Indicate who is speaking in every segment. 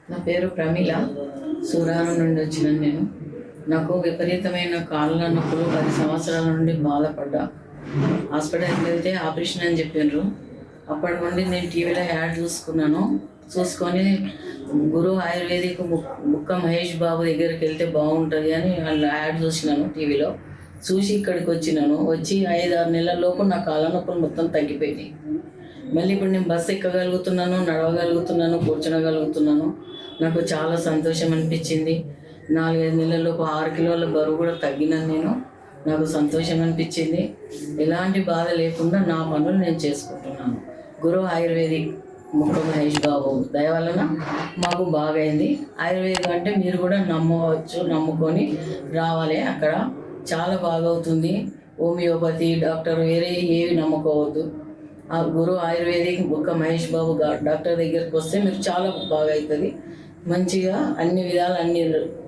Speaker 1: నా పేరు ప్రమీల. సూరారం నుండి వచ్చినాను నేను. నాకు విపరీతమైన కాళ్ళ నొప్పులు 10 సంవత్సరాల నుండి బాధపడ్డా. హాస్పిటల్కి వెళ్తే ఆపరేషన్ అని చెప్పినారు. అప్పటి నుండి నేను టీవీలో యాడ్ చూసుకొని గురు ఆయుర్వేదిక్ బుక్క మహేష్ బాబు దగ్గరికి వెళ్తే బాగుంటుంది అని వాళ్ళ యాడ్ చూసినాను టీవీలో. చూసి ఇక్కడికి వచ్చి 5-6 నెలల్లోపు నా కాళ్ళ నొప్పులు మొత్తం తగ్గిపోయినాయి. మళ్ళీ ఇప్పుడు నేను బస్సు ఎక్కగలుగుతున్నాను, నడవగలుగుతున్నాను, కూర్చోగలుగుతున్నాను. నాకు చాలా సంతోషం అనిపించింది. 4-5 నెలల్లోపు 6 కిలోల బరువు కూడా తగ్గినాను నేను. నాకు సంతోషం అనిపించింది. ఎలాంటి బాధ లేకుండా నా పనులు నేను చేసుకుంటున్నాను. గురు ఆయుర్వేదిక్ ముక్క మహేష్ బాబు దయ వలన మాకు బాగైంది. ఆయుర్వేదం అంటే మీరు కూడా నమ్ముకొని రావాలి. అక్కడ చాలా బాగవుతుంది. హోమియోపతి డాక్టర్ వేరే ఏవి నమ్ముకోవద్దు. ఆ గురు ఆయుర్వేదిక్ బుక్క మహేష్ బాబు డాక్టర్ దగ్గరికి వస్తే మీకు చాలా బాగా అవుతుంది. మంచిగా అన్ని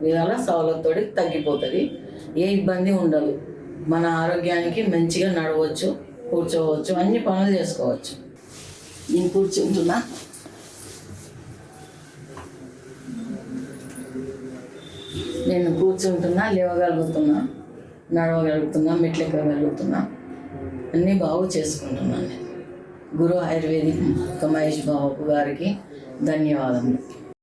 Speaker 1: విధాల సౌలభ్యంతో తగ్గిపోతుంది. ఏ ఇబ్బంది ఉండదు. మన ఆరోగ్యానికి మంచిగా నడవచ్చు, కూర్చోవచ్చు, అన్ని పనులు చేసుకోవచ్చు. నేను కూర్చుంటున్నా, లేవగలుగుతున్నా, నడవగలుగుతున్నా, మెట్లు ఎక్కగలుగుతున్నా, అన్నీ బాగు చేసుకుంటున్నాను నేను. గురు ఆయుర్వేదిక్ మహేష్ బాబు గారికి ధన్యవాదములు.